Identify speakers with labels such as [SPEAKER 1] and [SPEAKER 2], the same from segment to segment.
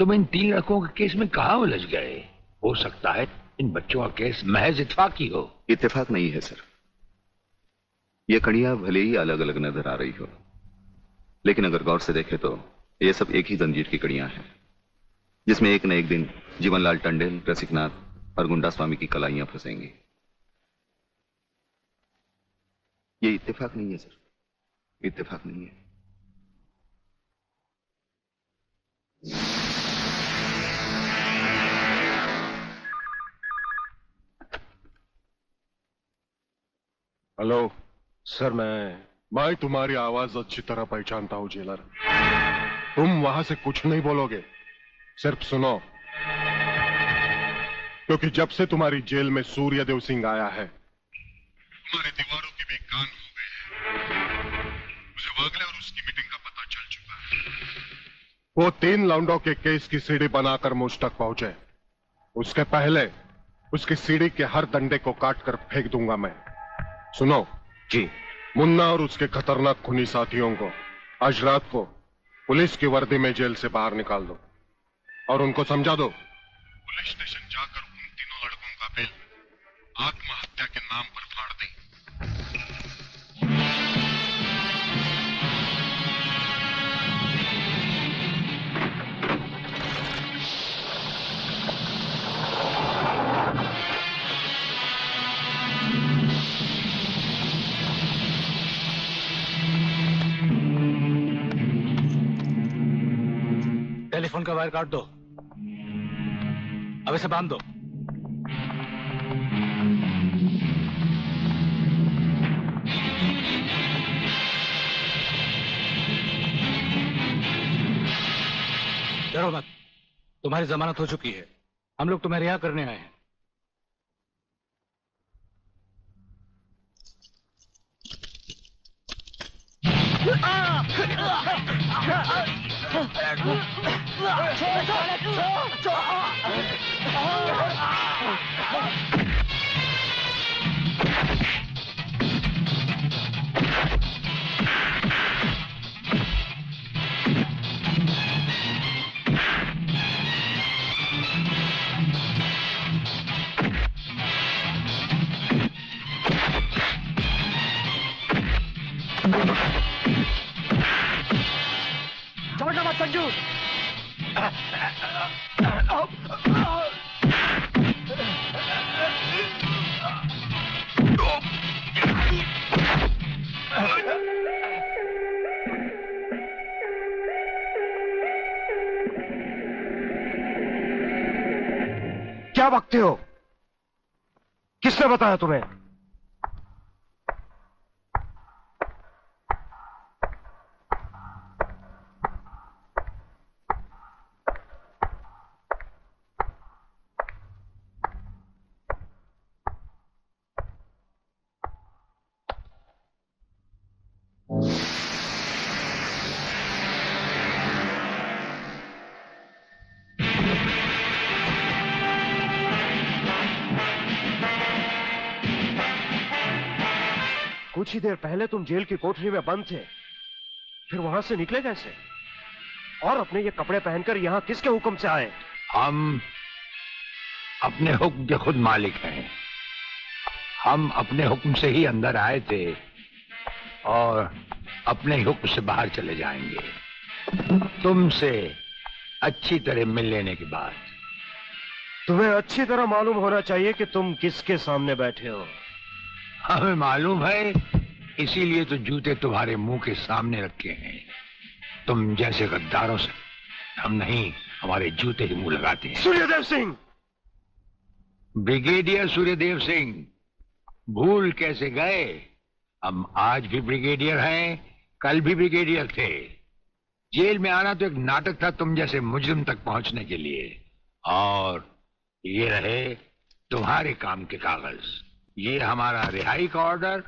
[SPEAKER 1] तुम इन 3 लड़कों के केस में कहां उलझ गए? हो सकता है इन बच्चों का केस महज इत्तेफाक ही हो।
[SPEAKER 2] इत्तेफाक नहीं है सर। ये कड़ियां भले ही अलग अलग नजर आ रही हो, लेकिन अगर गौर से देखें तो ये सब एक ही जंजीर की कड़ियां हैं, जिसमें एक न एक दिन जीवनलाल टंडन, रसिकनाथ और गुंडा स्वामी की कलाइयां फंसेंगी। ये इत्तेफाक नहीं है सर, इत्तेफाक नहीं है।
[SPEAKER 3] हेलो सर, मैं तुम्हारी आवाज अच्छी तरह पहचानता हूं जेलर। तुम वहां से कुछ नहीं बोलोगे, सिर्फ सुनो, क्योंकि जब से तुम्हारी जेल में सूर्यदेव सिंह आया है, तुम्हारी दीवारों के भी कान हो गए हैं। मुझे वागले और उसकी मीटिंग का पता चल चुका है। वो 3 लौंडों के केस की सीढ़ी बनाकर मुझ तक पहुंचे, उसके पहले उसकी सीढ़ी के हर डंडे को काटकर फेंक दूंगा मैं। सुनो
[SPEAKER 2] जी।
[SPEAKER 3] मुन्ना और उसके खतरनाक खूनी साथियों को आज रात को पुलिस की वर्दी में जेल से बाहर निकाल दो और उनको समझा दो पुलिस स्टेशन जाकर उन तीनों लड़कों का बिल आत्महत्या के नाम पर फाड़ दें।
[SPEAKER 4] टेलीफोन का वायर काट दो, अब इसे बांध दो। डरो मत, तुम्हारी जमानत हो चुकी है, हम लोग तुम्हें रिहा करने आए हैं।
[SPEAKER 5] समझना मत संजू।
[SPEAKER 6] क्या बकते हो? किसने बताया तुम्हें? कुछ ही देर पहले तुम जेल की कोठरी में बंद थे, फिर वहां से निकले कैसे? और अपने ये कपड़े पहनकर यहां किसके हुक्म से आए?
[SPEAKER 1] हम अपने हुक्म के खुद मालिक हैं। हम अपने हुक्म से ही अंदर आए थे और अपने ही हुक्म से बाहर चले जाएंगे। तुमसे अच्छी तरह मिल लेने के बाद।
[SPEAKER 6] तुम्हें अच्छी तरह मालूम होना चाहिए कि तुम किसके सामने बैठे हो।
[SPEAKER 1] हमें मालूम है, इसीलिए तो जूते तुम्हारे मुंह के सामने रखे हैं। तुम जैसे गद्दारों से हम नहीं, हमारे जूते ही मुंह लगाते हैं।
[SPEAKER 6] सूर्यदेव सिंह!
[SPEAKER 1] ब्रिगेडियर सूर्यदेव सिंह, भूल कैसे गए? हम आज भी ब्रिगेडियर हैं, कल भी ब्रिगेडियर थे। जेल में आना तो एक नाटक था तुम जैसे मुजरिम तक पहुंचने के लिए। और ये रहे तुम्हारे काम के कागज। ये हमारा रिहाई का ऑर्डर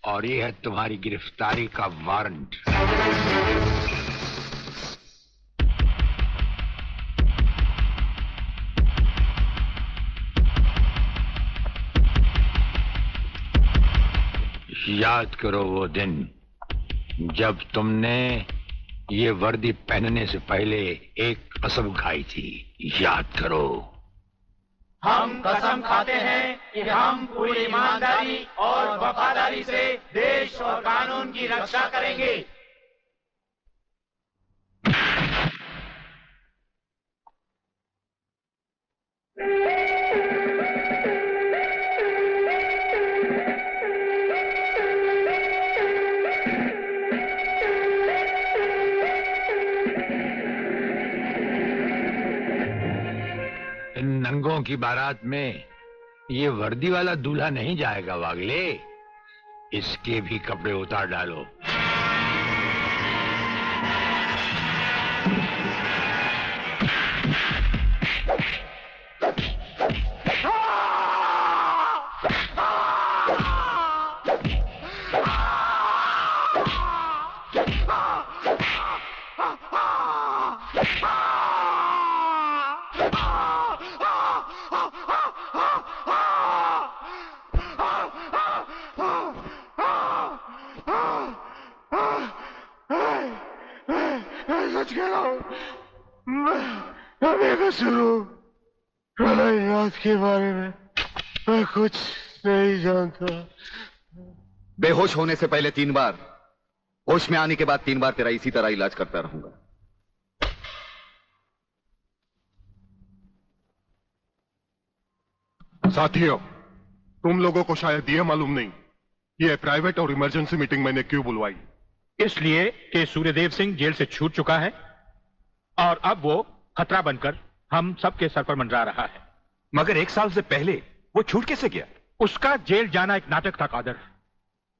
[SPEAKER 1] और ये है तुम्हारी गिरफ्तारी का वारंट। याद करो वो दिन जब तुमने ये वर्दी पहनने से पहले एक कसम खाई थी, याद करो।
[SPEAKER 7] हम कसम खाते हैं कि हम पूरी ईमानदारी और वफादारी से देश और कानून की रक्षा करेंगे।
[SPEAKER 1] इन नंगों की बारात में ये वर्दी वाला दूल्हा नहीं जाएगा वागले, इसके भी कपड़े उतार डालो।
[SPEAKER 3] सच कह रहा हूं, मैं बेकसूर हूं। प्रलयनाथ के बारे में मैं कुछ नहीं जानता।
[SPEAKER 2] बेहोश होने से पहले 3 बार, होश में आने के बाद 3 बार तेरा इसी तरह इलाज करता रहूंगा।
[SPEAKER 3] साथियों, तुम लोगों को शायद यह मालूम नहीं ये प्राइवेट और इमरजेंसी मीटिंग मैंने क्यों बुलवाई।
[SPEAKER 8] इसलिए कि सूर्यदेव सिंह जेल से छूट चुका है और अब वो खतरा बनकर हम सबके सर पर मंडरा रहा है।
[SPEAKER 9] मगर 1 साल से पहले वो छूट कैसे गया?
[SPEAKER 8] उसका जेल जाना एक नाटक था कादर।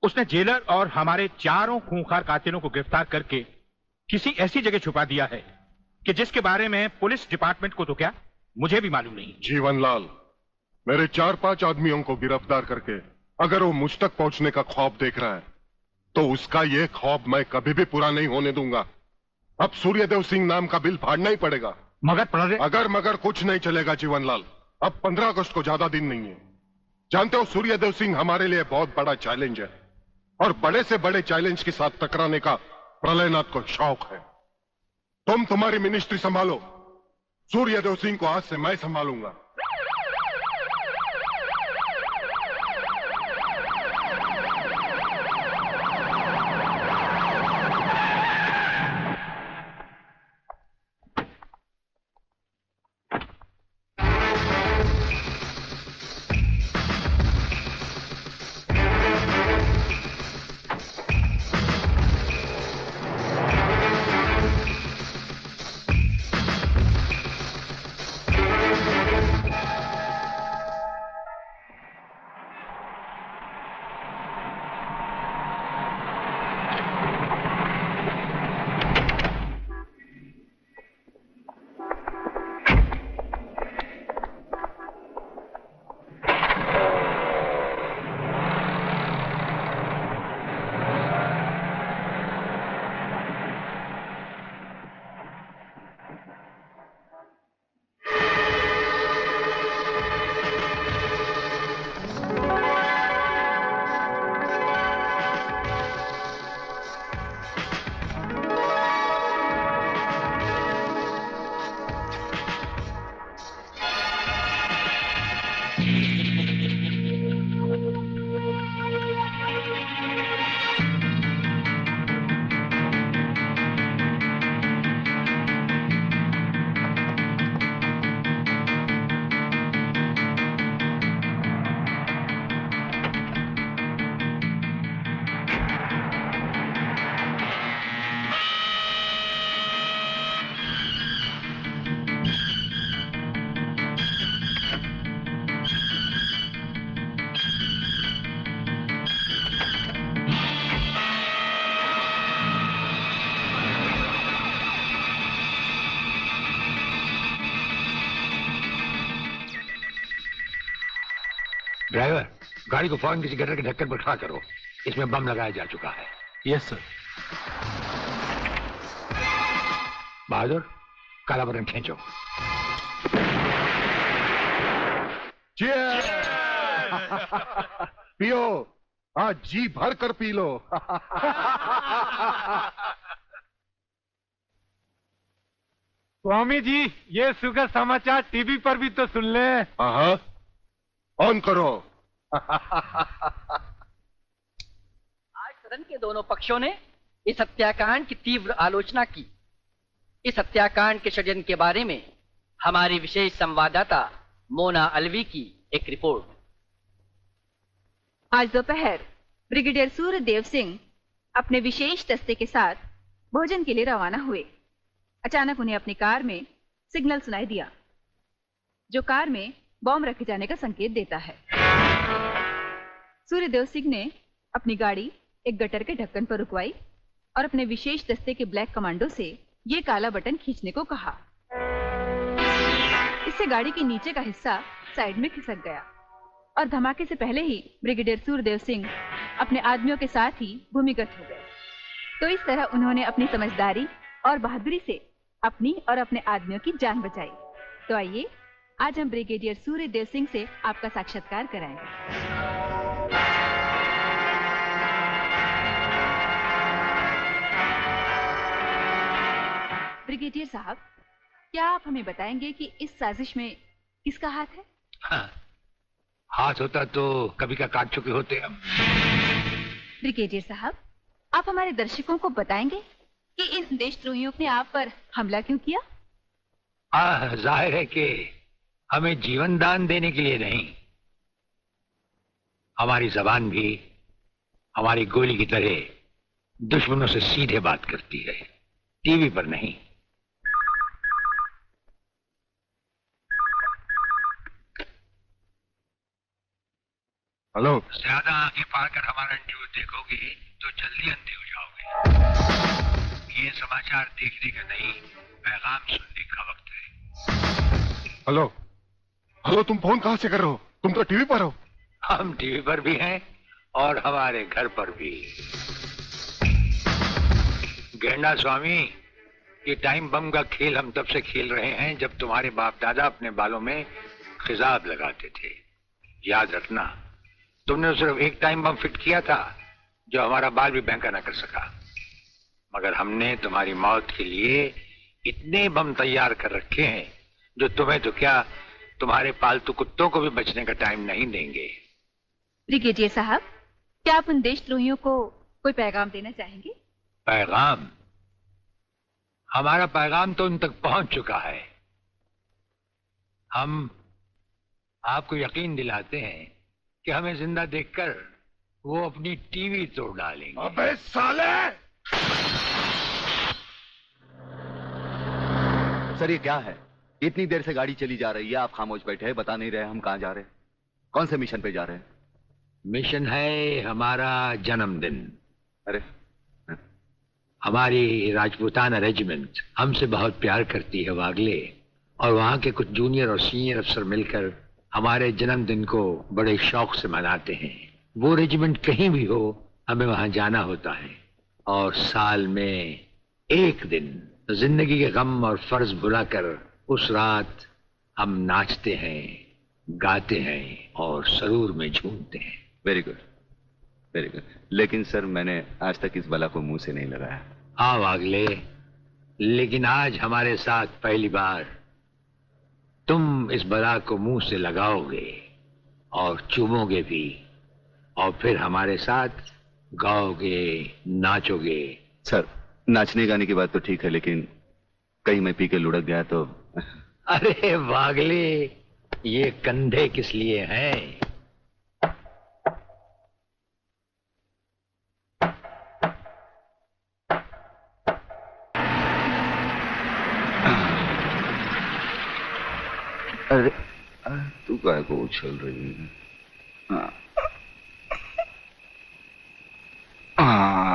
[SPEAKER 8] उसने जेलर और हमारे 4 खूंखार कातिलों को गिरफ्तार करके किसी ऐसी जगह छुपा दिया है कि जिसके बारे में पुलिस डिपार्टमेंट को तो क्या, मुझे भी मालूम नहीं।
[SPEAKER 3] जीवनलाल, मेरे 4-5 आदमियों को गिरफ्तार करके अगर वो मुझ तक पहुंचने का ख्वाब देख रहा है तो उसका ये ख्वाब मैं कभी भी पूरा नहीं होने दूंगा। अब सूर्यदेव सिंह नाम का बिल फाड़ना ही पड़ेगा।
[SPEAKER 8] मगर
[SPEAKER 3] मगर कुछ नहीं चलेगा जीवनलाल। अब 15 अगस्त को ज्यादा दिन नहीं है। जानते हो, सूर्यदेव सिंह हमारे लिए बहुत बड़ा चैलेंज है और बड़े से बड़े चैलेंज के साथ टकराने का प्रलयनाथ को शौक है। तुम तुम्हारी मिनिस्ट्री संभालो, सूर्यदेव सिंह को आज से मैं संभालूंगा।
[SPEAKER 1] ड्राइवर, गाड़ी को फौरन किसी गटर के ढक्कन पर खड़ा करो। इसमें बम लगाया जा चुका है।
[SPEAKER 4] Yes sir.
[SPEAKER 1] बहादुर, काला बटन खींचो।
[SPEAKER 3] पियो, आज जी भर कर पी लो। स्वामी जी, ये सुखद समाचार टीवी पर भी तो सुन ले। हाँ, ऑन करो।
[SPEAKER 5] आज सदन के दोनों पक्षों ने इस हत्याकांड की तीव्र आलोचना की। इस हत्याकांड के षड्यंत्र के बारे में हमारी विशेष संवाददाता मोना अलवी की एक रिपोर्ट।
[SPEAKER 10] आज दोपहर ब्रिगेडियर सूर्यदेव सिंह अपने विशेष दस्ते के साथ भोजन के लिए रवाना हुए। अचानक उन्हें अपनी कार में सिग्नल सुनाई दिया, जो कार में बॉम्ब रखे जाने का संकेत देता है। सूर्यदेव सिंह ने अपनी गाड़ी एक गटर के ढक्कन पर रुकवाई और अपने विशेष दस्ते के ब्लैक कमांडो से ये काला बटन खींचने को कहा। इससे गाड़ी के नीचे का हिस्सा साइड में खिसक गया और धमाके से पहले ही ब्रिगेडियर सूर्यदेव सिंह अपने आदमियों के साथ ही भूमिगत हो गए। तो इस तरह उन्होंने अपनी समझदारी और बहादुरी से अपनी और अपने आदमियों की जान बचाई। तो आइए आज हम ब्रिगेडियर सूर्यदेव सिंह से आपका साक्षात्कार कराएंगे। ब्रिगेडियर साहब, क्या आप हमें बताएंगे कि इस साजिश में किसका हाथ है?
[SPEAKER 1] हाँ, हाथ होता तो कभी का काट चुके होते हम।
[SPEAKER 10] ब्रिगेडियर साहब, आप हमारे दर्शकों को बताएंगे कि इन देशद्रोहियों ने आप पर हमला क्यों किया?
[SPEAKER 1] जाहिर है कि हमें जीवन दान देने के लिए नहीं, हमारी जबान भी हमारी गोली की तरह दुश्मनों से सीधे बात करती है, टीवी पर नहीं।
[SPEAKER 3] हेलो।
[SPEAKER 1] ज्यादा आंखें फाड़ कर हमारा इंटरव्यू देखोगे तो जल्दी अंधे हो जाओगे। ये समाचार देखने का नहीं, पैगाम सुनने का वक्त है।
[SPEAKER 3] हेलो हेलो, तुम फोन कहां से कर रहे हो? तुम तो टीवी पर हो।
[SPEAKER 1] हम टीवी पर भी हैं और हमारे घर पर भी। गेंडा स्वामी, ये टाइम बम का खेल हम तब से खेल रहे हैं जब तुम्हारे बाप दादा अपने बालों में खिजाब लगाते थे। याद रखना, तुमने सिर्फ एक टाइम बम फिट किया था जो हमारा बाल भी बैंका ना कर सका, मगर हमने तुम्हारी मौत के लिए इतने बम तैयार कर रखे हैं जो तुम्हें तो क्या, तुम्हारे पालतू कुत्तों को भी बचने का टाइम नहीं देंगे।
[SPEAKER 10] ब्रिगेडियर साहब, क्या आप उन देशद्रोहियों को कोई पैगाम देना चाहेंगे?
[SPEAKER 1] पैगाम? हमारा पैगाम तो उन तक पहुंच चुका है। हम आपको यकीन दिलाते हैं कि हमें जिंदा देखकर वो अपनी टीवी तोड़ डालेंगे।
[SPEAKER 3] अबे साले!
[SPEAKER 2] सर, ये क्या है? इतनी देर से गाड़ी चली जा रही है, आप खामोश बैठे हैं, बता नहीं रहे हम कहां जा रहे हैं, कौन से मिशन पे जा रहे हैं?
[SPEAKER 1] मिशन है हमारा जन्मदिन।
[SPEAKER 2] अरे,
[SPEAKER 1] हमारी राजपूताना रेजिमेंट हमसे बहुत प्यार करती है वागले, और वहां के कुछ जूनियर और सीनियर अफसर मिलकर हमारे जन्मदिन को बड़े शौक से मनाते हैं। वो रेजिमेंट कहीं भी हो, हमें वहां जाना होता है, और साल में एक दिन जिंदगी के गम और फर्ज भुलाकर उस रात हम नाचते हैं, गाते हैं और सरूर में झूमते हैं।
[SPEAKER 2] Very good, very good. लेकिन सर, मैंने आज तक इस बला को मुंह से नहीं लगाया।
[SPEAKER 1] हाँ वागले, लेकिन आज हमारे साथ पहली बार तुम इस बला को मुंह से लगाओगे और चूमोगे भी, और फिर हमारे साथ गाओगे, नाचोगे।
[SPEAKER 2] सर, नाचने गाने की बात तो ठीक है, लेकिन कहीं मैं पी के लुढ़क गया तो?
[SPEAKER 1] अरे वागले, ये कंधे किस लिए हैं?
[SPEAKER 2] अरे तू काय को उछल रही है?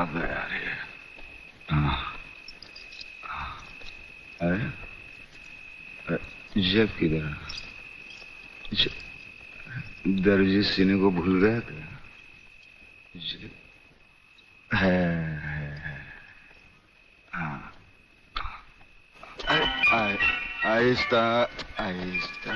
[SPEAKER 2] गया रे। अरे जब किधर? दर्जी सीने को भूल गया क्या? है। हाँ, आहिस्ता आहिस्ता।